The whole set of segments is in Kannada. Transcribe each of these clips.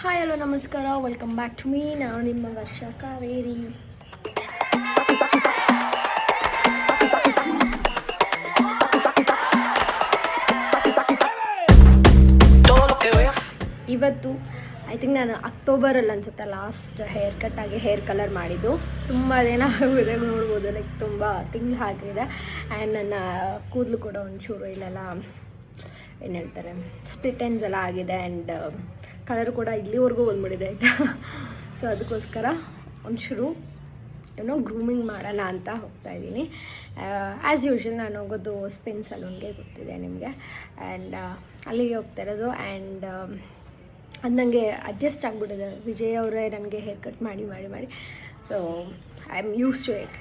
ಹಾಯ್ ಹಲೋ ನಮಸ್ಕಾರ, ವೆಲ್ಕಮ್ ಬ್ಯಾಕ್ ಟು ಮೀ. ನಾನು ನಿಮ್ಮ ವರ್ಷ ಕಾವೇರಿ. ಇವತ್ತು ಐ ಥಿಂಕ್ ನಾನು ಅಕ್ಟೋಬರಲ್ಲಿ ಅನ್ಸುತ್ತೆ ಲಾಸ್ಟ್ ಹೇರ್ ಕಟ್ ಆಗಿ ಹೇರ್ ಕಲರ್ ಮಾಡಿದ್ದು. ತುಂಬ ದಿನ ಆಗಿದೆ ನೋಡ್ಬೋದು, ಲೈಕ್ ತುಂಬ ತಿಂಗಳು ಆಗಿದೆ. ಆ್ಯಂಡ್ ನನ್ನ ಕೂದಲು ಕೂಡ ಒಂಚೂರು ಇಲ್ಲೆಲ್ಲ ಏನು ಹೇಳ್ತಾರೆ ಸ್ಪ್ಲಿಟ್ ಎಂಡ್ಸ್ ಎಲ್ಲ ಆಗಿದೆ. ಆ್ಯಂಡ್ ಕಲರ್ ಕೂಡ ಇಲ್ಲಿವರೆಗೂ ಬಂದ್ಬಿಟ್ಟಿದೆ ಆಯಿತಾ. ಸೊ ಅದಕ್ಕೋಸ್ಕರ ಒಂಚೂರು ಏನೋ ಗ್ರೂಮಿಂಗ್ ಮಾಡೋಣ ಅಂತ ಹೋಗ್ತಾಯಿದ್ದೀನಿ. ಆ್ಯಸ್ ಯೂಶ್ವಲ್ ನಾನು ಹೋಗೋದು ಸ್ಪಿನ್ ಸಲೂನ್ಗೆ, ಗೊತ್ತಿದೆ ನಿಮಗೆ. ಆ್ಯಂಡ್ ಅಲ್ಲಿಗೆ ಹೋಗ್ತಾ ಇರೋದು. ಆ್ಯಂಡ್ ಅದು ನನಗೆ ಅಡ್ಜಸ್ಟ್ ಆಗಿಬಿಟ್ಟಿದೆ. ವಿಜಯ್ ಅವರೇ ನನಗೆ ಹೇರ್ ಕಟ್ ಮಾಡಿ ಮಾಡಿ ಮಾಡಿ so I am use to it.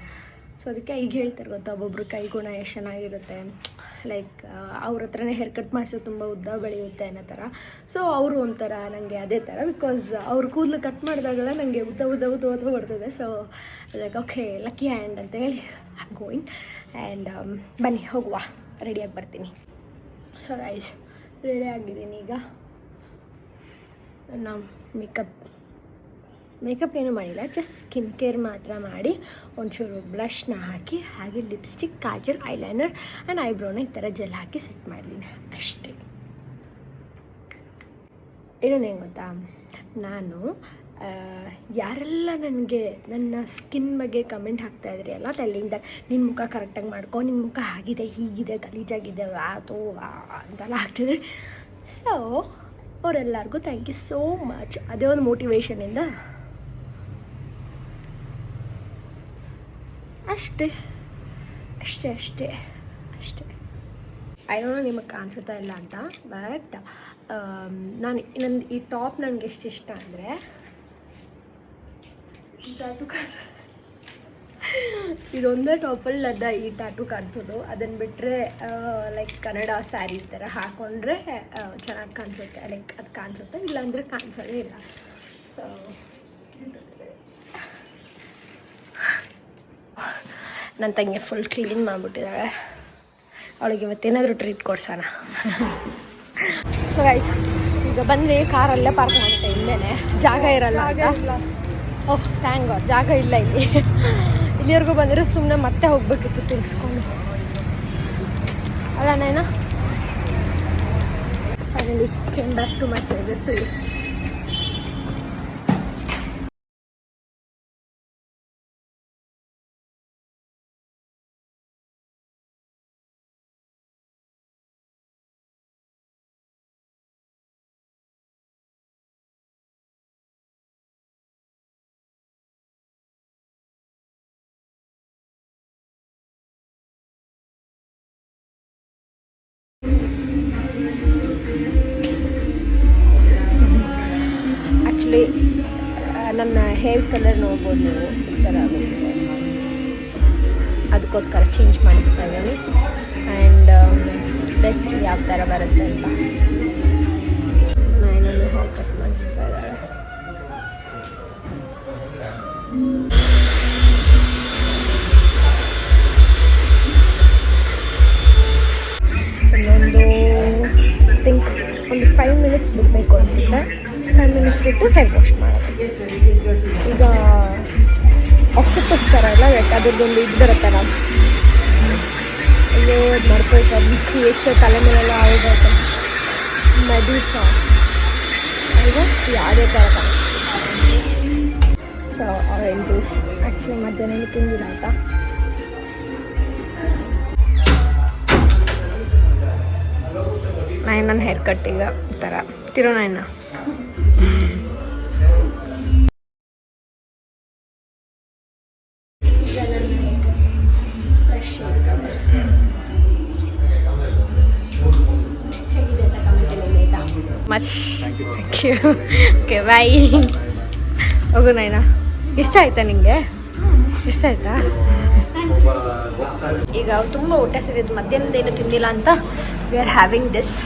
So ಅದಕ್ಕೆ ಈಗ ಹೇಳ್ತಾರೆ ಗೊತ್ತಾ, ಒಬ್ಬೊಬ್ರು ಕೈ ಗುಣ ಎಷ್ಟು ಚೆನ್ನಾಗಿರುತ್ತೆ, ಲೈಕ್ ಅವ್ರ ಹತ್ರನೇ ಹೇರ್ ಕಟ್ ಮಾಡಿಸೋದು ತುಂಬ ಉದ್ದ ಬೆಳೆಯುತ್ತೆ ಅನ್ನೋ ಥರ. ಸೊ ಅವರು ಒಂಥರ ನನಗೆ ಅದೇ ಥರ, ಬಿಕಾಸ್ ಅವ್ರ ಕೂದಲು ಕಟ್ ಮಾಡಿದಾಗೆಲ್ಲ ನನಗೆ ಉದ್ದ ಉದ್ದ ಉದ್ದ ಉದ್ದ ಬರ್ತದೆ. So like okay lucky hand ಅಂತ ಹೇಳಿ ಐ ಆಮ್ ಗೋಯಿಂಗ್. ಆ್ಯಂಡ್ ಬನ್ನಿ ಹೋಗುವ, ರೆಡಿಯಾಗಿ ಬರ್ತೀನಿ. ಸೊ ಗೈಸ್ ರೆಡಿ ಆಗಿದ್ದೀನಿ. ಈಗ ನಾನು ಮೇಕಪ್ ಏನೂ ಮಾಡಿಲ್ಲ, ಜಸ್ಟ್ ಸ್ಕಿನ್ ಕೇರ್ ಮಾತ್ರ ಮಾಡಿ ಒಂಚೂರು ಬ್ಲಷ್ನ ಹಾಕಿ, ಹಾಗೆ ಲಿಪ್ಸ್ಟಿಕ್, ಕಾಜಲ್, ಐಲೈನರ್ ಆ್ಯಂಡ್ ಐಬ್ರೋನ ಈ ಥರ ಜೆಲ್ ಹಾಕಿ ಸೆಟ್ ಮಾಡಿದ್ದೀನಿ ಅಷ್ಟೇ. ಇನ್ನೊಂದೇನು ಗೊತ್ತಾ, ನಾನು ಯಾರೆಲ್ಲ ನನಗೆ ನನ್ನ ಸ್ಕಿನ್ ಬಗ್ಗೆ ಕಮೆಂಟ್ ಹಾಕ್ತಾಯಿದ್ರಿ ಅಲ್ಲ, ಟೆಲ್ಲಿಂಗ್ ದಟ್ ನಿನ್ನ ಮುಖ ಕರೆಕ್ಟಾಗಿ ಮಾಡ್ಕೊ, ನಿನ್ನ ಮುಖ ಆಗಿದೆ ಹೀಗಿದೆ ಗಲೀಜಾಗಿದೆ ಅದು ಅಂತೆಲ್ಲ ಹಾಕ್ತಿದ್ರಿ. ಸೊ ಅವರೆಲ್ಲರಿಗೂ ಥ್ಯಾಂಕ್ ಯು ಸೋ ಮಚ್. ಅದೇ ಒಂದು ಮೋಟಿವೇಶನಿಂದ ಅಷ್ಟೇ ಅಷ್ಟೇ ಅಷ್ಟೇ ಅಷ್ಟೇ. ಐ ಡೋಂಟ್ ನೋ ನಿಮಗೆ ಕಾಣಿಸುತ್ತಾ ಇಲ್ಲ ಅಂತ, ಬಟ್ ನಾನು ನಂದು ಈ ಟಾಪ್ ನನಗೆ ಎಷ್ಟು ಇಷ್ಟ ಅಂದರೆ, ಈ ಟ್ಯಾಟೂ ಇದೊಂದೇ ಟಾಪಲ್ಲಿ ನನ್ನ ಈ ಟ್ಯಾಟೂ ಕಾಣಿಸೋದು. ಅದನ್ನು ಬಿಟ್ಟರೆ ಲೈಕ್ ಕನ್ನಡ ಸ್ಯಾರಿ ಥರ ಹಾಕ್ಕೊಂಡ್ರೆ ಚೆನ್ನಾಗಿ ಕಾಣಿಸುತ್ತೆ, ಲೈಕ್ ಅದು ಕಾಣಿಸುತ್ತೆ, ಇಲ್ಲಾಂದರೆ ಕಾಣಿಸೋದೇ ಇಲ್ಲ. ಸೊ ನನ್ನ ತಂಗಿ ಫುಲ್ ಕ್ಲೀನ್ ಮಾಡಿಬಿಟ್ಟಿದ್ದಾಳೆ, ಅವಳಿಗೆ ಇವತ್ತೇನಾದರೂ ಟ್ರೀಟ್ ಕೊಡ್ಸೋಣ. ಸೊ ಗೈಸ್ ಈಗ ಬಂದು ಕಾರಲ್ಲೇ ಪಾರ್ಕ್ ಮಾಡುತ್ತೆ, ಇಲ್ಲೇ ಜಾಗ ಇರಲ್ಲ ಅಂತ. ಓಹ್ ಥ್ಯಾಂಕ್ ಗಾಡ್, ಜಾಗ ಇಲ್ಲ ಇಲ್ಲಿ. ಇಲ್ಲಿವರೆಗೂ ಬಂದರೆ ಸುಮ್ಮನೆ ಮತ್ತೆ ಹೋಗಬೇಕಿತ್ತು ತಿರ್ಗಿಸ್ಕೊಂಡು, ಅಲ್ಲ Naina. Finally came back to my favourite place. Actually ನನ್ನ ಹೇರ್ ಕಲರ್ ನೋಡ್ಬೋದು ನೀವು, ಈ ಥರ ಆಗುತ್ತೆ, ಅದಕ್ಕೋಸ್ಕರ ಚೇಂಜ್ ಮಾಡಿಸ್ತಾ ಇದ್ದೀನಿ. ಆ್ಯಂಡ್ ಲೆಟ್ಸ್ ಯಾವ ಥರ ಬರುತ್ತೆ ಅಂತ. ನಾನು ಹೇರ್ ಕಟ್ ಮಾಡಿಸ್ತಾ ಇದ್ದಾಳೆ. ಒಂದು 5 ಮಿನಿಟ್ಸ್ ಬಿಡಬೇಕು ಅನಿಸುತ್ತೆ. 5 ಮಿನಿಟ್ಸ್ ಬಿಟ್ಟು ಹೇರ್ ವಾಶ್ ಮಾಡೋದು. ಈಗ ಆಕ್ಟೋಪಸ್ ಥರ ಎಲ್ಲ ಅದರದ್ದೊಂದು ಇದು ಬರುತ್ತಲ್ಲ, ಅಯ್ಯೋ ಮರ್ಕೋಯ್ತು, ಅದು ಕ್ರಿಯೇಟ್ ತಲೆ ಮೇಲೆಲ್ಲ ಆಗೋದು ಮೆಡ್ಯೂಸ ಅಲ್ವಾ, ಯಾವುದೇ ಥರ ಕಾಣಿಸ್ತು. ಸೊ ಆರೆಂಜ್ ಜ್ಯೂಸ್ ಆ್ಯಕ್ಚುಲಿ ಮಧ್ಯಾಹ್ನ ತಿಂದಿಲ್ಲ ಆಯಿತಾ. ನನ್ನ ಹೇರ್ ಕಟ್ ಈಗ ಈ ಥರ ತಿರುನಾಯನ. ಫ್ರೆಶ್ ಹೇಗಿದೆ ಅಂತ ಕಮೆಂಟಲ್ಲಿ ಆಯಿತಾ. Much thank you. Okay bye. ಹೋಗು ನೈನಾ. ಇಷ್ಟ ಆಯ್ತಾ ನಿಮಗೆ? ಇಷ್ಟ ಆಯ್ತಾ? ಈಗ ತುಂಬ ಊಟ ಸಿಗೋದು, ಮಧ್ಯಾಹ್ನದ ಏನು ತಿಂದಿಲ್ಲ ಅಂತ we are having this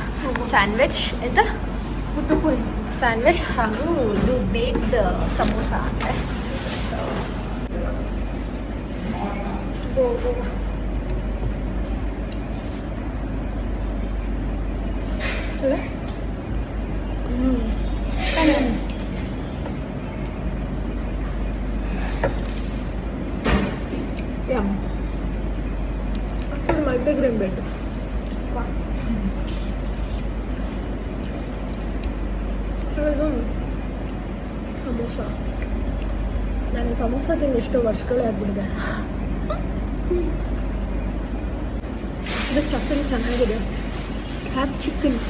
sandwich. ಆಯಿತಾ, ಸ್ಯಾಂಡ್ವಿಚ್ ಹಾಗೂ ಇದು ಬೇಕ್ಡ್ ಸಮೋಸ ಅಂದರೆ. ಸಮೋಸ. ನಾನು ಸಮೋಸ ತಿಂದು ಎಷ್ಟೋ ವರ್ಷಗಳೇ ಆಗ್ಬಿಟ್ಟಿದೆ. ಇದು ಸ್ಟಫಿಂಗ್ ಚೆನ್ನಾಗಿದೆ. Have chicken.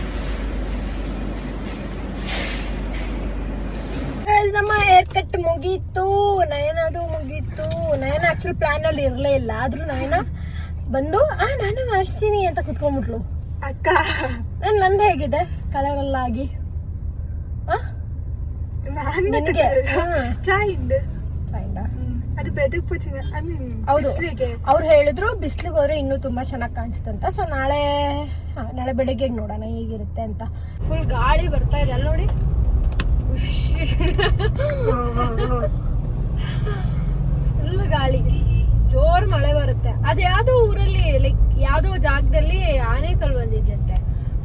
ನಮ್ಮ ಹೇರ್ ಕಟ್ ಮುಗೀತು. ನಯನದು ಮುಗೀತು. ನಯನ ಆಕ್ಚುಲಿ ಪ್ಲಾನ್ ಅಲ್ಲಿ ಇರಲೇ ಇಲ್ಲ. ಆದ್ರೂ ನಯನ ಬಂದು ನಾನು ಮಾಡಿಸ್ತೀನಿ ಅಂತ ಕುತ್ಕೊಂಡ್ಬಿಟ್ಲು. ಅಕ್ಕ ನಂದು ಹೇಗಿದೆ ಕಲರ್ ಎಲ್ಲ ಆಗಿ? ನಿನಗೆ ಅದು ಬೆದಕ್ ಹೌದು, ಅವ್ರು ಹೇಳಿದ್ರು ಬಿಸ್ಲಿಗೆ ಹೋದ್ರೆ ಇನ್ನೂ ತುಂಬಾ ಚೆನ್ನಾಗಿ ಕಾಣಿಸುತ್ತಂತ. ಸೊ ನಾಳೆ ಬೆಳಿಗ್ಗೆ ನೋಡೋಣ ಹೇಗಿರುತ್ತೆ ಅಂತ. ಫುಲ್ ಗಾಳಿ ಬರ್ತಾ ಇದೆ ಅಲ್ಲಿ ನೋಡಿ. ಫುಲ್ ಗಾಳಿ, ಜೋರ್ ಮಳೆ ಬರುತ್ತೆ. ಅದ್ಯಾವ್ದೋ ಊರಲ್ಲಿ ಲೈಕ್ ಯಾವ್ದೋ ಜಾಗದಲ್ಲಿ ಆನೆಕಲ್ ಬಂದಿದ್ಯಂತೆ.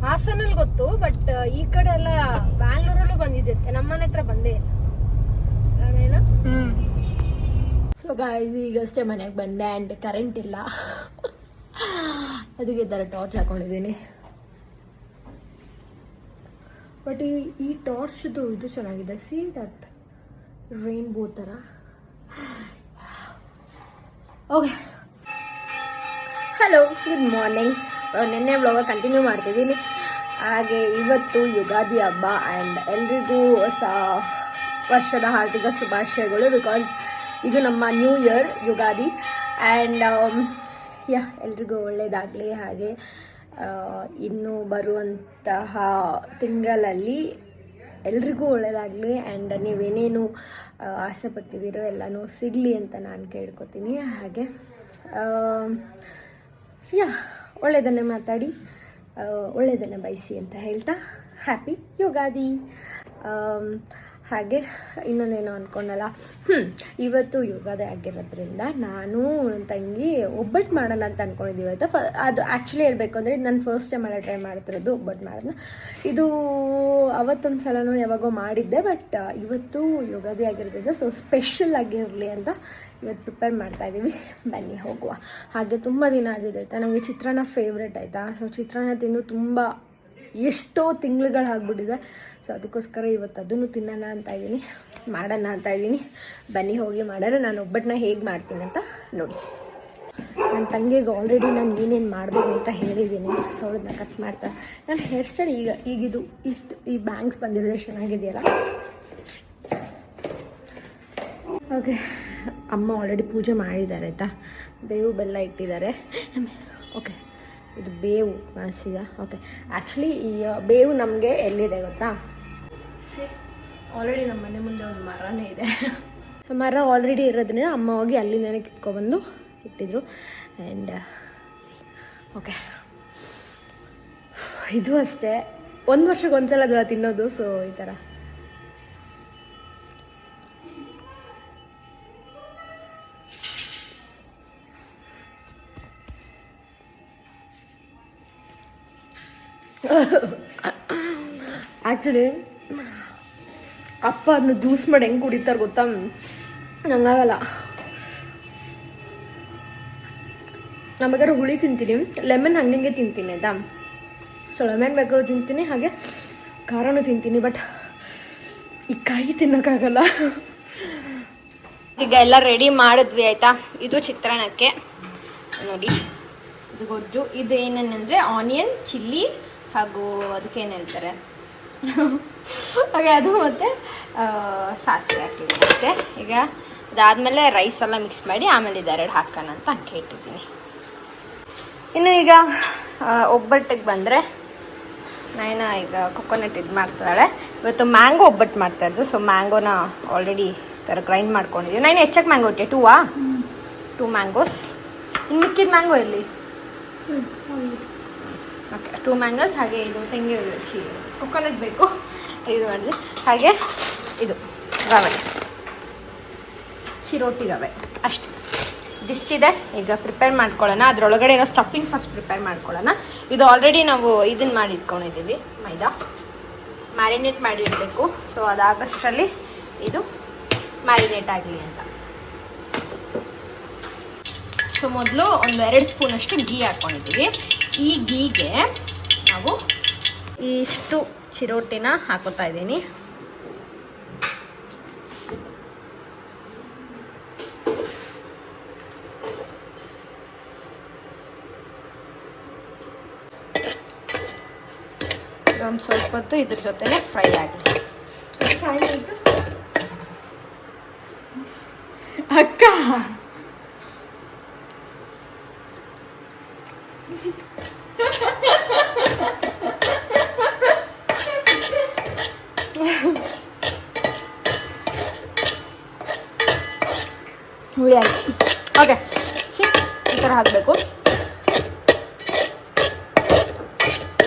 ಹಾಸನಲ್ಲಿ ಗೊತ್ತು, ಬಟ್ ಈ ಕಡೆ ಎಲ್ಲ ಬ್ಯಾಂಗ್ಳೂರಲ್ಲೂ ಬಂದಿದ್ಯಂತೆ. ನಮ್ಮನೆ ಹತ್ರ ಬಂದೇ ಇಲ್ಲ. ನಾನೇನು ಸೊ ಗಾಯ್ಸ್, ಈಗಷ್ಟೇ ಮನೆಗೆ ಬಂದೆ ಆ್ಯಂಡ್ ಕರೆಂಟ್ ಇಲ್ಲ. ಅದಕ್ಕೆ ಈ ಥರ ಟಾರ್ಚ್ ಹಾಕೊಂಡಿದ್ದೀನಿ. ಬಟ್ ಈ ಟಾರ್ಚ್ದು ಇದು ಚೆನ್ನಾಗಿದೆ. ಸಿ ದಟ್ ರೈನ್ಬೋ ಥರ. Okay, hello, good morning. So ನಿನ್ನೆ ವ್ಲಾಗ ಕಂಟಿನ್ಯೂ ಮಾಡ್ತಿದ್ದೀನಿ. ಹಾಗೆ ಇವತ್ತು ಯುಗಾದಿ ಹಬ್ಬ ಆ್ಯಂಡ್ ಎಲ್ರಿಗೂ ಹೊಸ ವರ್ಷದ ಹಾರ್ದಿಕ ಶುಭಾಶಯಗಳು. ಬಿಕಾಸ್ ಇದು ನಮ್ಮ ನ್ಯೂ ಇಯರ್ ಯುಗಾದಿ. ಆ್ಯಂಡ್ ಎಲ್ರಿಗೂ ಒಳ್ಳೆಯದಾಗಲಿ. ಹಾಗೆ ಇನ್ನು ಬರುವಂತಹ ತಿಂಗಳಲ್ಲಿ ಎಲ್ರಿಗೂ ಒಳ್ಳೆಯದಾಗಲಿ. ಆ್ಯಂಡ್ ನೀವೇನೇನು ಆಸೆ ಪಟ್ಟಿದ್ದೀರೋ ಎಲ್ಲನೂ ಸಿಗಲಿ ಅಂತ ನಾನು ಕೇಳ್ಕೊತೀನಿ. ಹಾಗೆ ಒಳ್ಳೆಯದನ್ನೇ ಮಾತಾಡಿ ಒಳ್ಳೆಯದನ್ನೇ ಬಯಸಿ ಅಂತ ಹೇಳ್ತಾ ಹ್ಯಾಪಿ ಯುಗಾದಿ. ಹಾಗೆ ಇನ್ನೊಂದೇನೋ ಅಂದ್ಕೊಂಡಲ್ಲ, ಇವತ್ತು ಯುಗಾದಿ ಆಗಿರೋದ್ರಿಂದ ನಾನು ನನ್ನ ತಂಗಿ ಒಬ್ಬಟ್ಟು ಮಾಡಲ್ಲ ಅಂತ ಅಂದ್ಕೊಂಡಿದ್ದೀವಿ ಆಯಿತಾ. ಅದು ಆ್ಯಕ್ಚುಲಿ ಹೇಳಬೇಕು ಅಂದರೆ ಇದು ನಾನು ಫಸ್ಟ್ ಟೈಮ್ ಎಲ್ಲ ಟ್ರೈ ಮಾಡ್ತಿರೋದು ಒಬ್ಬಟ್ಟು ಮಾಡೋದನ್ನ. ಇದು ಅವತ್ತೊಂದು ಸಲನೂ ಯಾವಾಗೋ ಮಾಡಿದ್ದೆ, ಬಟ್ ಇವತ್ತು ಯುಗಾದಿ ಆಗಿರೋದ್ರಿಂದ ಸೊ ಸ್ಪೆಷಲ್ ಆಗಿರಲಿ ಅಂತ ಇವತ್ತು ಪ್ರಿಪೇರ್ ಮಾಡ್ತಾಯಿದ್ದೀವಿ. ಬನ್ನಿ ಹೋಗುವ. ಹಾಗೆ ತುಂಬ ದಿನ ಆಗಿದೆ ಆಯಿತಾ, ನನಗೆ ಚಿತ್ರಾನ್ನ ಫೇವ್ರೆಟ್ ಆಯಿತಾ. ಸೊ ಚಿತ್ರಾನ್ನ ತಿಂದು ತುಂಬ ಎಷ್ಟೋ ತಿಂಗಳುಗಳಾಗ್ಬಿಟ್ಟಿದೆ. ಸೊ ಅದಕ್ಕೋಸ್ಕರ ಇವತ್ತು ಅದನ್ನು ತಿನ್ನೋಣ ಅಂತ ಇದ್ದೀನಿ, ಮಾಡೋಣ ಅಂತ ಇದ್ದೀನಿ. ಬನ್ನಿ ಹೋಗಿ ಮಾಡಿದ್ರೆ ನಾನು ಒಬ್ಬಟ್ಟನ್ನ ಹೇಗೆ ಮಾಡ್ತೀನಿ ಅಂತ ನೋಡಿ. ನನ್ನ ತಂಗಿಗೆ ಆಲ್ರೆಡಿ ನಾನು ಏನೇನು ಮಾಡಬೇಕು ಅಂತ ಹೇಳಿದ್ದೀನಿ. ಸೊ ಅವಳನ್ನ ಕಟ್ ಮಾಡ್ತಾ ನನ್ನ ಹೇರ್ ಸ್ಟೈಲ್ ಈಗಿದು ಇಷ್ಟು ಈ ಬ್ಯಾಂಗ್ಸ್ ಬಂದಿರೋದು ಚೆನ್ನಾಗಿದೆಯಲ್ಲ. ಓಕೆ, ಅಮ್ಮ ಆಲ್ರೆಡಿ ಪೂಜೆ ಮಾಡಿದ್ದಾರೆ ಆಯಿತಾ. ಬೇವು ಬೆಲ್ಲ ಇಟ್ಟಿದ್ದಾರೆ. ಓಕೆ, ಇದು ಬೇವು ಮಾಡಿಸಿದ. ಓಕೆ, ಆ್ಯಕ್ಚುಲಿ ಈ ಬೇವು ನಮಗೆ ಎಲ್ಲಿದೆ ಗೊತ್ತಾ? ಆಲ್ರೆಡಿ ನಮ್ಮ ಮನೆ ಮುಂದೆ ಒಂದು ಮರನೇ ಇದೆ. ಸೊ ಮರ ಆಲ್ರೆಡಿ ಇರೋದ್ರಿಂದ ಅಮ್ಮ ಹೋಗಿ ಅಲ್ಲಿಂದನೇ ಕಿತ್ಕೊಬಂದು ಇಟ್ಟಿದ್ರು. ಆ್ಯಂಡ್ ಓಕೆ, ಇದು ಅಷ್ಟೇ, 1 ವರ್ಷಕ್ಕೆ ಒಂದ್ಸಲ ಅದೆಲ್ಲ ತಿನ್ನೋದು. ಸೊ ಈ ಥರ ಆ್ಯಕ್ಚುಲಿ ಅಪ್ಪ ಅದನ್ನ ಜ್ಯೂಸ್ ಮಾಡಿ ಹೆಂಗೆ ಕುಡಿತಾರೆ ಗೊತ್ತಾ? ನಂಗಾಗಲ್ಲ. ನಾನು ಬೇಕಾದ್ರೆ ಹುಳಿ ತಿಂತೀನಿ, ಲೆಮನ್ ಹಂಗೆ ತಿಂತೀನಿ ಆಯಿತಾ. ಸೊ ಲೆಮನ್ ಬೇಕಾದ್ರೂ ತಿಂತೀನಿ, ಹಾಗೆ ಖಾರನೂ ತಿಂತೀನಿ. ಬಟ್ ಈ ಕಾಯಿ ತಿನ್ನೋಕ್ಕಾಗಲ್ಲ. ಈಗ ಎಲ್ಲ ರೆಡಿ ಮಾಡಿದ್ವಿ ಆಯಿತಾ. ಇದು ಚಿತ್ರಾನ್ನಕ್ಕೆ ನೋಡಿ, ಇದು ಗೊಜ್ಜು. ಇದು ಏನೇನೆಂದರೆ ಆನಿಯನ್, ಚಿಲ್ಲಿ ಹಾಗೂ ಅದಕ್ಕೆ ಏನು ಹೇಳ್ತಾರೆ ಹಾಗೆ ಅದು ಮತ್ತು ಸಾಸಿವೆ ಹಾಕಿದ್ದೀನಿ ಅಷ್ಟೇ. ಈಗ ಅದಾದಮೇಲೆ ರೈಸ್ ಎಲ್ಲ ಮಿಕ್ಸ್ ಮಾಡಿ ಆಮೇಲೆ ಇದೆರಡು ಹಾಕೋಣ ಅಂತ ಅಕ್ಕಿ ಇಟ್ಟಿದ್ದೀನಿ. ಇನ್ನು ಈಗ ಒಬ್ಬಟ್ಟಿಗೆ ಬಂದರೆ ನೈನ ಈಗ ಕೊಕೊನಟ್ ಇದು ಮಾಡ್ತಾಳೆ. ಇವತ್ತು ಮ್ಯಾಂಗೋ ಒಬ್ಬಟ್ಟು ಮಾಡ್ತಾಯಿದ್ದು. ಸೊ ಮ್ಯಾಂಗೋನ ಆಲ್ರೆಡಿ ಥರ ಗ್ರೈಂಡ್ ಮಾಡ್ಕೊಂಡಿದ್ದೀವಿ. ನಾನು ಹೆಚ್ಚಕ್ಕೆ ಮ್ಯಾಂಗೋ ಇಟ್ಟೆ 2 ಮ್ಯಾಂಗೋಸ್. ಇನ್ನು ಮಿಕ್ಕಿದ ಮ್ಯಾಂಗೋ ಎಲ್ಲಿ? Okay, 2 mangoes. ಹಾಗೆ ಇದು ತೆಂಗಿ ಕೊಕೊನಟ್ ಬೇಕು ಇದು ಮಾಡಿದೆ. ಹಾಗೆ ಇದು ರವೆ, ಚಿರೋಟಿ ರವೆ ಅಷ್ಟೇ. ಡಿಶ್ಶಿದೆ, ಈಗ ಪ್ರಿಪೇರ್ ಮಾಡ್ಕೊಳ್ಳೋಣ. ಅದರೊಳಗಡೆ ಏನೋ ಸ್ಟಫಿಂಗ್ ಫಸ್ಟ್ ಪ್ರಿಪೇರ್ ಮಾಡ್ಕೊಳ್ಳೋಣ. ಇದು ಆಲ್ರೆಡಿ ನಾವು ಇದನ್ನು ಮಾಡಿ ಇಟ್ಕೊಂಡಿದ್ದೀವಿ, ಮೈದಾ ಮ್ಯಾರಿನೇಟ್ ಮಾಡಿಡಬೇಕು. ಸೊ ಅದಾಗಷ್ಟರಲ್ಲಿ ಇದು ಮ್ಯಾರಿನೇಟ್ ಆಗಲಿ ಅಂತ. ಸೊ ಮೊದಲು ಒಂದು 2 ಸ್ಪೂನಷ್ಟು ಗೀ ಹಾಕ್ಕೊಂಡಿದ್ದೀವಿ. ಈ ಗೀಗೆ ನಾವು ಇಷ್ಟು ಚಿರೋಟಿನ ಹಾಕೋತಾ ಇದ್ದೀನಿ. ಇದೊಂದು ಸ್ವಲ್ಪ ಹೊತ್ತು ಇದ್ರ ಜೊತೆನೆ ಫ್ರೈ ಆಗಲಿ. ಅಕ್ಕ ಹುಳಿ ಆಯ್ತು. ಓಕೆ ಈ ಥರ ಹಾಕಬೇಕು.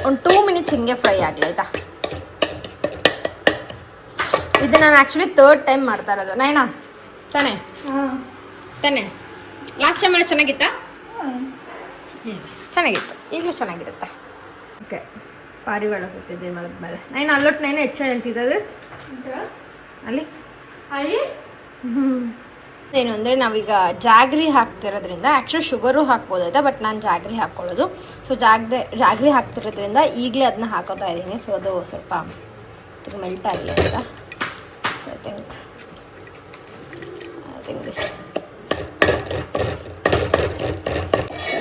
ಒಂದು 2 ಮಿನಿಟ್ಸ್ ಹಿಂಗೆ ಫ್ರೈ ಆಗಲಿ ಆಯಿತಾ. ಇದು ನಾನು ಆ್ಯಕ್ಚುಲಿ 3rd ಟೈಮ್ ಮಾಡ್ತಾ ಇರೋದು. ನೈನಾ ತಾನೇ ತಾನೇ ಲಾಸ್ಟ್ ಟೈಮ್ ಮಾಡಿ ಚೆನ್ನಾಗಿತ್ತಾ? ಚೆನ್ನಾಗಿತ್ತು, ಈಗಲೂ ಚೆನ್ನಾಗಿರುತ್ತೆ. ಓಕೆ ಪಾರಿವಾಳ ಕೂತಿದ್ದೆ ಮರದ ಮೇಲೆ. ನೈನು ಅಲ್ಲೊಟ್ಟು ನೈನು ಹೆಚ್ಚು ಅಂತಿದ್ದದು ಅಲ್ಲಿ ಏನು ಅಂದರೆ ನಾವೀಗ ಜಾಗ್ರಿ ಹಾಕ್ತಿರೋದ್ರಿಂದ ಆ್ಯಕ್ಚುಲಿ ಶುಗರು ಹಾಕ್ಬೋದಾಯ್ತಾ, ಬಟ್ ನಾನು ಜಾಗ್ರಿ ಹಾಕ್ಕೊಳ್ಳೋದು. ಸೊ ಜಾಗ್ರಿ ಹಾಕ್ತಿರೋದ್ರಿಂದ ಈಗಲೇ ಅದನ್ನ ಹಾಕೋತಾ ಇದ್ದೀನಿ. ಸೊ ಅದು ಸ್ವಲ್ಪ ಮೆಲ್ಟ್ ಆಗಲಿ ಅಂತ. So I think this.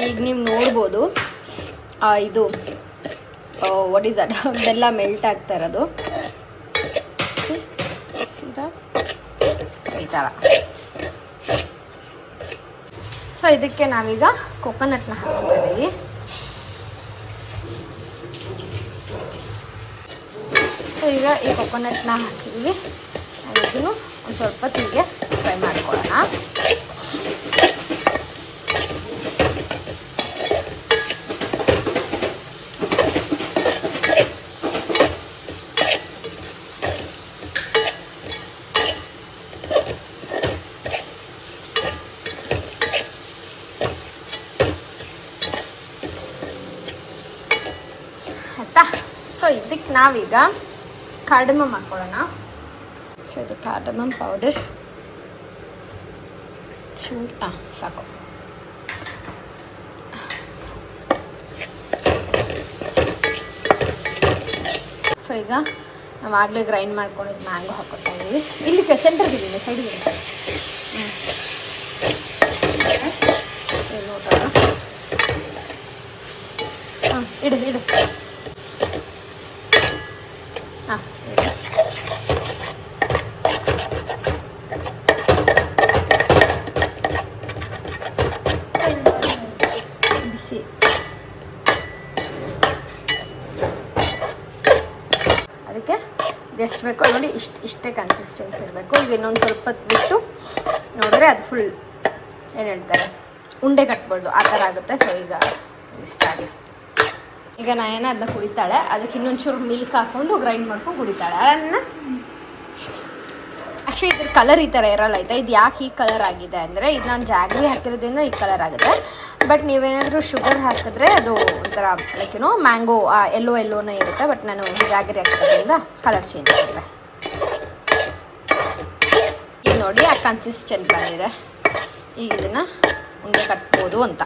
ಈಗ ನೀವು ನೋಡ್ಬೋದು ಇದು ವಾಟ್ ಈಸ್ ದಟ್ ಬೆಲ್ಲ ಮೆಲ್ಟ್ ಆಗ್ತಾ ಇರೋದು. ಈ ಥರ. ಸೊ ಇದಕ್ಕೆ ನಾವೀಗ ಕೊಕೊನಟ್ನ ಹಾಕ್ತಾ ಇದ್ದೀವಿ. ಸೊ ಈಗ ಈ ಕೊಕೊನಟ್ನ ಹಾಕಿದ್ವಿ. ಇದನ್ನು ಒಂದು ಸ್ವಲ್ಪ ಹೀಗೆ ಫ್ರೈ ಮಾಡ್ಕೊಳ್ಳೋಣ. ಆಯಿತಾ. ಸೊ ಇದಕ್ಕೆ ನಾವೀಗ ಕಾರ್ಡಮಮ್ ಹಾಕ್ಕೊಳ್ಳೋಣ. ಸೊ ಇದು ಕಾರ್ಡಮಮ್ ಪೌಡರ್ ಸಾಕು. ಸೊ ಈಗ ನಾವು ಆಗಲೇ ಗ್ರೈಂಡ್ ಮಾಡ್ಕೊಂಡಿದ್ದು ಮ್ಯಾಂಗೋ ಹಾಕೋತಾ ಇದ್ದೀವಿ. ಇಲ್ಲಿ ಸೆಂಟರ್ಗೆ ಇದ್ದೀನಿ, ಸೈಡಿಗೆ ನೋಡೋಣ. ಹಾಂ ಇಡು ಹಾಂ ಬಿಸಿ. ಅದಕ್ಕೆ ಎಷ್ಟು ಬೇಕೋ ನೋಡಿ ಇಷ್ಟೇ ಕನ್ಸಿಸ್ಟೆನ್ಸಿ ಇರಬೇಕು. ಈಗ ಇನ್ನೊಂದು ಸ್ವಲ್ಪ ಬಿಟ್ಟು ನೋಡಿದ್ರೆ ಅದು ಫುಲ್ ಏನು ಹೇಳ್ತಾರೆ ಉಂಡೆ ಕಟ್ಬೋದು ಆ ಥರ ಆಗುತ್ತೆ. ಸೊ ಈಗ ಇಷ್ಟ ಆಗಲಿ. ಈಗ ನಾಯನ ಅದನ್ನ ಕುಡಿತಾಳೆ. ಅದಕ್ಕೆ ಇನ್ನೊಂಚೂರು ಮಿಲ್ಕ್ ಹಾಕ್ಕೊಂಡು ಗ್ರೈಂಡ್ ಮಾಡ್ಕೊಂಡು ಕುಡಿತಾಳೆ. ಅದನ್ನ ಆ್ಯಕ್ಚುಲಿ ಇದ್ರ ಕಲರ್ ಈ ಥರ ಇರಲ್ಲ ಆಯಿತಾ. ಇದು ಯಾಕೆ ಈ ಕಲರ್ ಆಗಿದೆ ಅಂದರೆ ಇದು ನಾನು ಜಾಗ್ರಿ ಹಾಕಿರೋದ್ರಿಂದ ಈ ಕಲರ್ ಆಗುತ್ತೆ. ಬಟ್ ನೀವೇನಾದರೂ ಶುಗರ್ ಹಾಕಿದ್ರೆ ಅದು ಒಂಥರ ಲೈಕ್ ಏನೋ ಮ್ಯಾಂಗೋ ಎಲ್ಲೋನೇ ಇರುತ್ತೆ. ಬಟ್ ನಾನು ಜಾಗ್ರಿ ಹಾಕಿರೋದ್ರಿಂದ ಕಲರ್ ಚೇಂಜ್ ಆಗುತ್ತೆ. ಈಗ ನೋಡಿ ಆ ಕನ್ಸಿಸ್ಟೆನ್ಸ್ ಬಂದಿದೆ. ಈಗ ಇದನ್ನು ಉಂಡೆ ಕಟ್ಬೋದು ಅಂತ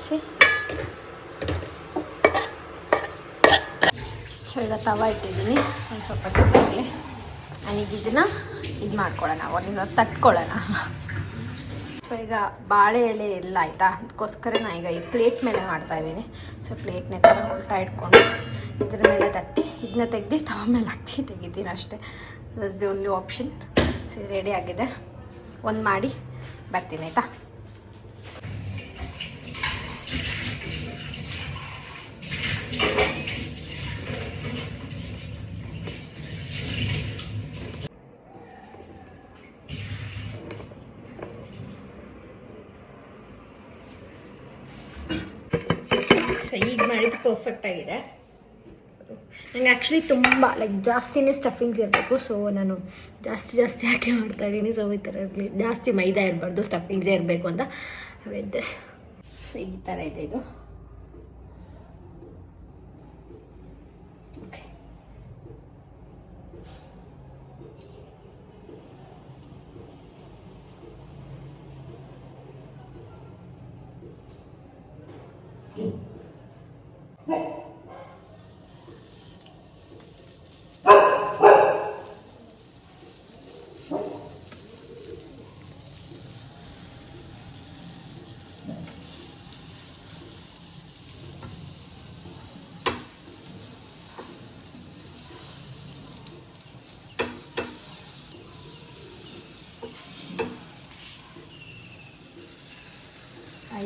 ಸಿ. ಸೊ ಈಗ ತವ ಇಟ್ಟಿದ್ದೀನಿ, ಒಂದು ಸ್ವಲ್ಪ ತುಪ್ಪಾಗಲಿ. ನಾನೀಗ ಇದನ್ನು ಇದು ಮಾಡ್ಕೊಳ್ಳೋಣ, ಒಂದಿನ ತಟ್ಕೊಳ್ಳೋಣ. ಸೊ ಈಗ ಬಾಳೆ ಎಲೆ ಎಲ್ಲ ಆಯಿತಾ, ಅದಕ್ಕೋಸ್ಕರ ನಾನು ಈಗ ಈ ಪ್ಲೇಟ್ ಮೇಲೆ ಮಾಡ್ತಾಯಿದ್ದೀನಿ. ಸೊ ಪ್ಲೇಟ್ನೇ ಉಲ್ಟಾ ಇಟ್ಕೊಂಡು ಇದ್ರ ಮೇಲೆ ತಟ್ಟಿ ಇದನ್ನ ತೆಗ್ದು ತವ ಮೇಲೆ ಹಾಕಿ ತೆಗಿತೀನಿ ಅಷ್ಟೇ. That's the only option. So ಇದು ರೆಡಿ ಆಗಿದೆ. ಒಂದು ಮಾಡಿ ಬರ್ತೀನಿ ಆಯಿತಾ. ಸೊ ಈಗ ಮಾಡಿದ್ದು ಪರ್ಫೆಕ್ಟ್ ಆಗಿದೆ. ನನಗೆ ಆ್ಯಕ್ಚುಲಿ ತುಂಬ ಲೈಕ್ ಜಾಸ್ತಿನೇ ಸ್ಟಫಿಂಗ್ಸ್ ಇರಬೇಕು. ಸೊ ನಾನು ಜಾಸ್ತಿ ಹಾಕಿ ಮಾಡ್ತಾಯಿದ್ದೀನಿ. ಸೊ ಈ ಥರ ಇರಲಿ, ಜಾಸ್ತಿ ಮೈದಾ ಇರಬಾರ್ದು, ಸ್ಟಫಿಂಗ್ಸೇ ಇರಬೇಕು ಅಂತ ಹೇಳಿದ್ದೆ. ಸೊ ಈ ಥರ ಇದೆ ಇದು. ಓಕೆ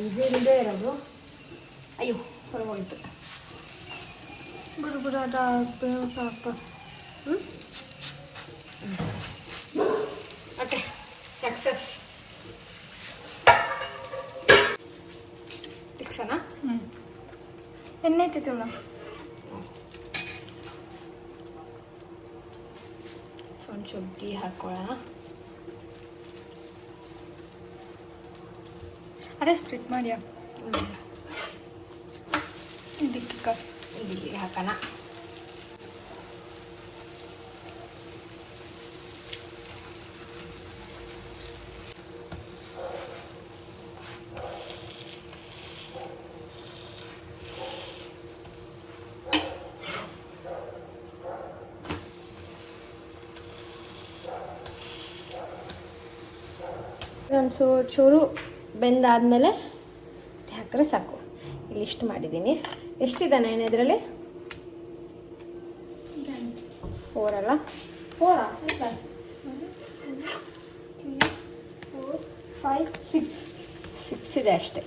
ಇದು ಇಲ್ಲದೆ ಇರೋದು. ಅಯ್ಯೋ ಹೊರಗೋಯ್ತು. ಬುಡ ಸಾಕು. Okay, success. ತಿಕ್ಸೋಣ. ಎಣ್ಣೆ ಐತೈತಲ್ಲ, ಒಂಚೂರು ಗೀ ಹಾಕೊಳ್ಳೋಣ. ಅದೇ ಸ್ಪ್ಲಿಟ್ ಮಾಡಿ ಇದಕ್ಕೆ ಹಾಕೋಣ. ಒಂದು ಚೂರು ಬೆಂದಾದ್ಮೇಲೆ ಹಾಕಿದ್ರೆ ಸಾಕು. ಇಲ್ಲಿ ಇಷ್ಟು ಮಾಡಿದ್ದೀನಿ. ಎಷ್ಟಿದೆ ನಾನು ಇದರಲ್ಲಿ? 4 ಅಲ್ಲ? 4 5 6 ಇದೆ ಅಷ್ಟೇ.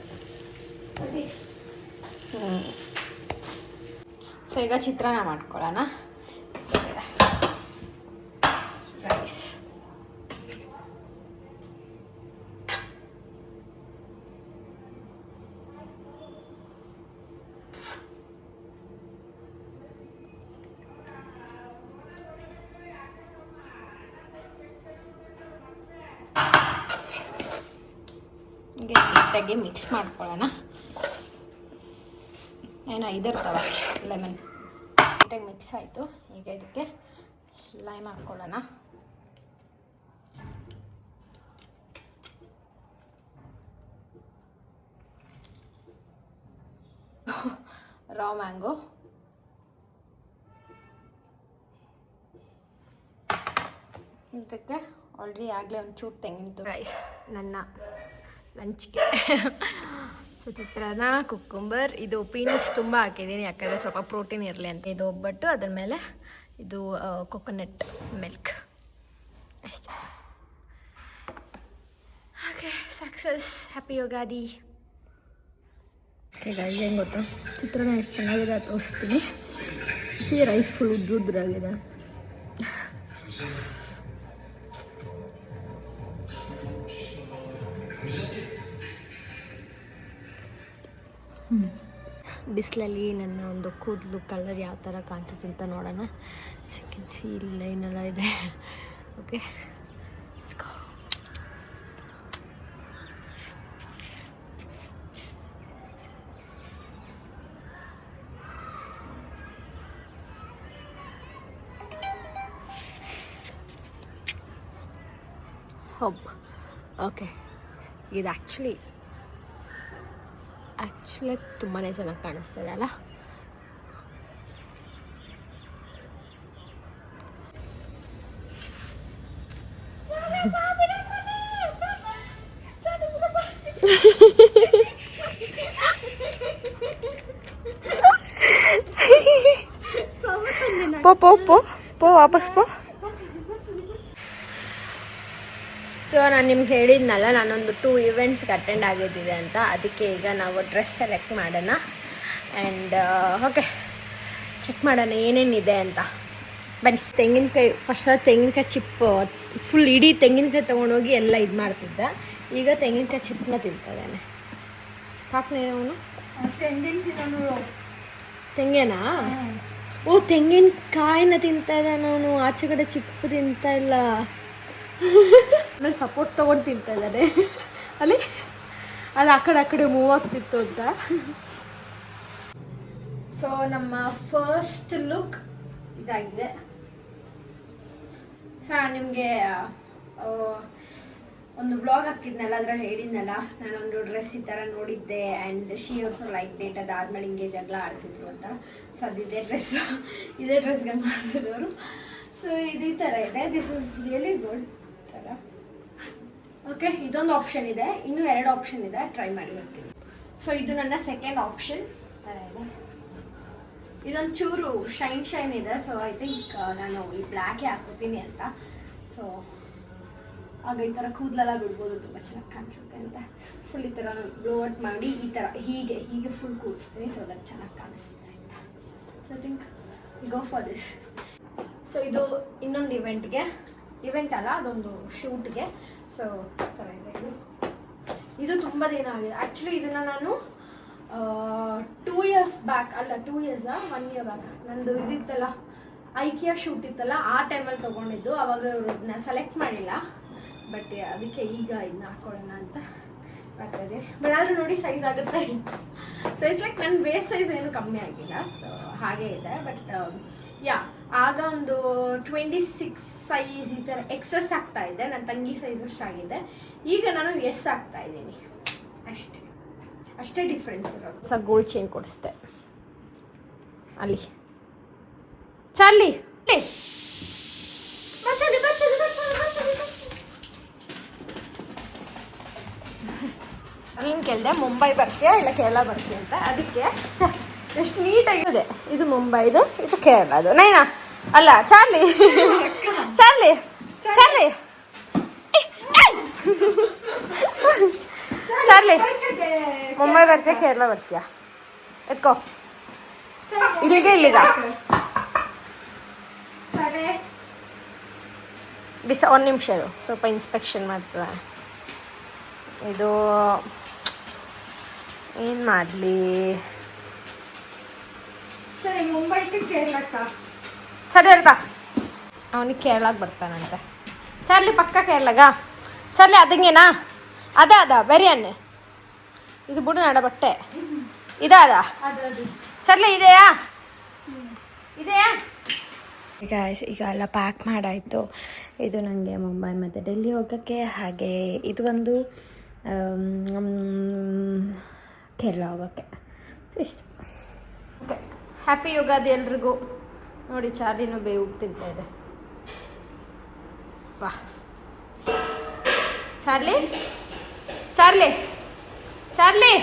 ಸೊ ಈಗ ಚಿತ್ರಾನ್ನ ಮಾಡ್ಕೊಳ್ಳೋಣ. ರೈಸ್, ಹೀಗೆ ನೀಟಾಗಿ ಮಿಕ್ಸ್ ಮಾಡ್ಕೊಳ್ಳೋಣ. ಏನೋ ಇದರ್ತವ ಲೆಮನ್. ನೀಟಾಗಿ ಮಿಕ್ಸ್ ಆಯಿತು. ಈಗ ಇದಕ್ಕೆ ಲೈಮ್ ಹಾಕ್ಕೊಳ್ಳೋಣ. ರಾ ಮ್ಯಾಂಗೋ, ಇದಕ್ಕೆ ಆಲ್ರೆಡಿ ಆಗಲೇ ಒಂಚೂರು ತೆಂಗಿನ ರೈಸ್ ನನ್ನ ಲಂಚ್ಗೆ. ಸೊ ಚಿತ್ರಾನ್ನ, ಕುಕ್ಕುಂಬರ್, ಇದು ಪೀನಟ್ಸ್ ತುಂಬ ಹಾಕಿದ್ದೀನಿ ಯಾಕಂದರೆ ಸ್ವಲ್ಪ ಪ್ರೋಟೀನ್ ಇರಲಿ ಅಂತ. ಇದು ಒಬ್ಬಟ್ಟು, ಅದ್ರ ಮೇಲೆ ಇದು ಕೊಕೊನಟ್ ಮಿಲ್ಕ್ ಅಷ್ಟೇ. ಹಾಗೆ success. Happy Ugadi. Okay guys, ಏನು ಗೊತ್ತಾ, ಚಿತ್ರಾನ್ನ ಎಷ್ಟು ಚೆನ್ನಾಗಿದೆ ತೋರಿಸ್ತೀನಿ. ರೈಸ್ ಫುಲ್ ಉದ್ರಾಗಿದೆ. ಬಿಸಿಲಲ್ಲಿ ನನ್ನ ಒಂದು ಕೂದಲು ಕಲರ್ ಯಾವ ಥರ ಕಾಣಿಸುತ್ತೆ ಅಂತ ನೋಡೋಣ. ಸೆಕೆಂಡ್ ಸಿ ಲೈನೆಲ್ಲ ಇದೆ. Okay, hope. ಓಕೆ, ಇದು ಆ್ಯಕ್ಚುಲಿ ತುಂಬಾ ಚೆನ್ನಾಗಿ ಕಾಣಿಸ್ತದೆ ಅಲ್ಲ. ಪೋ ವಾಪಸ್ ಪೋ. ಸೊ ನಾನು ನಿಮ್ಗೆ ಹೇಳಿದ್ನಲ್ಲ, ನಾನೊಂದು 2 ಇವೆಂಟ್ಸ್ಗೆ ಅಟೆಂಡ್ ಆಗಿದ್ದಿದೆ ಅಂತ. ಅದಕ್ಕೆ ಈಗ ನಾವು ಡ್ರೆಸ್ ಸೆಲೆಕ್ಟ್ ಮಾಡೋಣ. ಆ್ಯಂಡ್ ಓಕೆ, ಚೆಕ್ ಮಾಡೋಣ ಏನೇನಿದೆ ಅಂತ. ಬನ್ನಿ. ತೆಂಗಿನಕಾಯಿ ಫಸ್ಟ್ ತೆಂಗಿನಕಾಯಿ ಚಿಪ್ ಫುಲ್ ಇಡೀ ತೆಂಗಿನಕಾಯಿ ತೊಗೊಂಡೋಗಿ ಎಲ್ಲ ಇದು ಮಾಡ್ತಿದ್ದ. ಈಗ ತೆಂಗಿನಕಾಯಿ ಚಿಪ್ಪನ್ನ ತಿಂತಿದ್ದಾನೆ. ಪಾಕ್ನೇನವನು ತೆಂಗೇನಾ? ಓ, ತೆಂಗಿನಕಾಯಿನ ತಿಂತಾ ಇದ್ದಾನೆ ಅವನು. ಆಚೆ ಕಡೆ ಚಿಪ್ಪು ತಿಂತಾ ಇಲ್ಲ. ಆಮೇಲೆ ಸಪೋರ್ಟ್ ತೊಗೊಂಡು ತಿಂತಾ ಇದ್ದಾನೆ ಅಲ್ಲಿ. ಅದು ಆ ಕಡೆ ಮೂವ್ ಆಗ್ತಿತ್ತು ಅಂತ. ಸೊ ನಮ್ಮ ಫಸ್ಟ್ ಲುಕ್ ಇದಾಗಿದೆ. ಸೊ ನಾನು ನಿಮಗೆ ಒಂದು ವ್ಲಾಗ್ ಹಾಕಿದ್ನಲ್ಲ, ಅದ್ರಲ್ಲಿ ಹೇಳಿದ್ನಲ್ಲ ನಾನೊಂದು ಡ್ರೆಸ್ ಈ ಥರ ನೋಡಿದ್ದೆ. And she also like date. ಅದಾದ್ಮೇಲೆ ಹಿಂಗೆ ಜಗಳ ಆಡ್ತಿದ್ರು ಅಂತ. ಸೊ ಅದು ಇದೇ ಡ್ರೆಸ್ಗೆ ಮಾಡಿದವರು. ಸೊ ಇದು ಈ ಥರ ಇದೆ. ದಿಸ್ ಇಸ್ ರಿಯಲಿ ಗುಡ್ ಥರ. ಓಕೆ, ಇದೊಂದು ಆಪ್ಷನ್ ಇದೆ. ಇನ್ನೂ 2 ಆಪ್ಷನ್ ಇದೆ, ಟ್ರೈ ಮಾಡಿ ಬರ್ತೀನಿ. ಸೊ ಇದು ನನ್ನ ಸೆಕೆಂಡ್ ಆಪ್ಷನ್ ಥರ ಇದೆ. ಇದೊಂದು ಚೂರು ಶೈನ್ ಇದೆ. ಸೊ ಐ ಥಿಂಕ್ ನಾನು ಈ ಬ್ಲ್ಯಾಕೇ ಹಾಕೋತೀನಿ ಅಂತ. ಸೊ ಆಗ ಈ ಥರ ಕೂದಲೆಲ್ಲ ಬಿಡ್ಬೋದು, ತುಂಬ ಚೆನ್ನಾಗಿ ಕಾಣಿಸುತ್ತೆ ಅಂತ ಫುಲ್ ಈ ಥರ ಬ್ಲೋ ಔಟ್ ಮಾಡಿ ಈ ಥರ ಹೀಗೆ ಫುಲ್ ಕೂರಿಸ್ತೀನಿ. ಸೊ ಅದಕ್ಕೆ ಚೆನ್ನಾಗಿ ಕಾಣಿಸುತ್ತೆ ಅಂತ. So I think go for this. So ಇದು ಇನ್ನೊಂದು ಇವೆಂಟ್ ಅಲ್ಲ, ಅದೊಂದು ಶೂಟ್ಗೆ. ಸೊ ಥರ ಇದೆ ಇದು ತುಂಬ ದಿನ ಆಗಿದೆ ಆ್ಯಕ್ಚುಲಿ. ಇದನ್ನು ನಾನು 2 years ಬ್ಯಾಕ್ ಅಲ್ಲ 2 years 1 year ಬ್ಯಾಕ್ ನಂದು ಇದಿತ್ತಲ್ಲ ಐಕಿಯಾ ಶೂಟ್ ಇತ್ತಲ್ಲ, ಆ ಟೈಮಲ್ಲಿ ತೊಗೊಂಡಿದ್ದು. ಅವಾಗ ಅದನ್ನ ಸೆಲೆಕ್ಟ್ ಮಾಡಿಲ್ಲ, ಬಟ್ ಅದಕ್ಕೆ ಈಗ ಇದನ್ನ ಹಾಕೊಳ್ಳೋಣ ಅಂತ ಬರ್ತಾಯಿದೆ. ಬಟ್ ಆದರೂ ನೋಡಿ ಸೈಜ್ ಆಗುತ್ತೆ. ಸೈಜ್ ಲೈಕ್ ನನ್ನ ವೇಸ್ಟ್ ಸೈಜ್ ಏನು ಕಮ್ಮಿ ಆಗಿಲ್ಲ, ಸೊ ಹಾಗೇ ಇದೆ. ಬಟ್ ಆಗ ಒಂದು 26 ಸೈಜ್ ಈ ಥರ ಎಕ್ಸಸ್ ಆಗ್ತಾ ಇದೆ. ನನ್ನ ತಂಗಿ ಸೈಜ್ ಅಷ್ಟಾಗಿದೆ. ಈಗ ನಾನು ಎಸ್ ಆಗ್ತಾ ಇದ್ದೀನಿ ಅಷ್ಟೇ ಡಿಫ್ರೆನ್ಸ್ ಇರೋದು. ಗೋಲ್ಡ್ ಚೈನ್ ಕೊಡಿಸ್ದೆ ಅಲ್ಲಿ. ಚಾರ್ಲಿ ನೀನು ಕೇಳಿದೆ ಮುಂಬೈ ಬರ್ತೀಯಾ ಇಲ್ಲ ಕೇರಳ ಬರ್ತೀಯ ಅಂತ. ಅದಕ್ಕೆ ಎಷ್ಟು ನೀಟಾಗಿದೆ. ಇದು ಮುಂಬೈದು, ಇದು ಕೇರಳದು. ನೈನಾ ಅಲ್ಲ ಚಾರ್ಲಿ ಮುಂಬೈ ಬರ್ತೀಯಾ ಕೇರಳ ಬರ್ತೀಯಾ? ಎತ್ಕೋ ಇಲ್ಲಿಗೆ ಒಂದು ನಿಮಿಷ ಸ್ವಲ್ಪ ಇನ್ಸ್ಪೆಕ್ಷನ್ ಮಾಡ್ತದೆ. ಇದು ಏನು ಮಾಡಲಿ? ಸರಿ ಮುಂಬೈ ಟು ಕೇರಳಕ್ಕ ಸರಿ ಹೇಳ್ತಾ ಅವನಿಗೆ ಕೇರಳಕ್ಕೆ ಬರ್ತಾನಂತೆ. ಚಾರ್ಲಿ ಪಕ್ಕ ಕೇರಳಗ? ಚಾರ್ಲಿ ಅದಂಗೇನಾ? ಅದ ಬೇರೆ ಅನ್ನೆ ಇದು ಬಿಡು ನಡ ಬಟ್ಟೆ ಇದ ಚಾರ್ಲಿ ಇದೆಯಾ? ಈಗ ಎಲ್ಲ ಪ್ಯಾಕ್ ಮಾಡಾಯಿತು. ಇದು ನನಗೆ ಮುಂಬೈ ಮತ್ತು ಡೆಲ್ಲಿ ಹೋಗೋಕ್ಕೆ, ಹಾಗೆ ಇದು ಒಂದು ಕೇರಳ ಹೋಗೋಕ್ಕೆ. ಇಷ್ಟು. ಓಕೆ, ಹ್ಯಾಪಿ ಯುಗಾದಿ ಎಲ್ರಿಗೂ. ನೋಡಿ ಚಾರ್ಲಿನೂ ಬೇವು ತಿಂತಾ ಇದೆ. ವಾಹ್ ಚಾರ್ಲಿ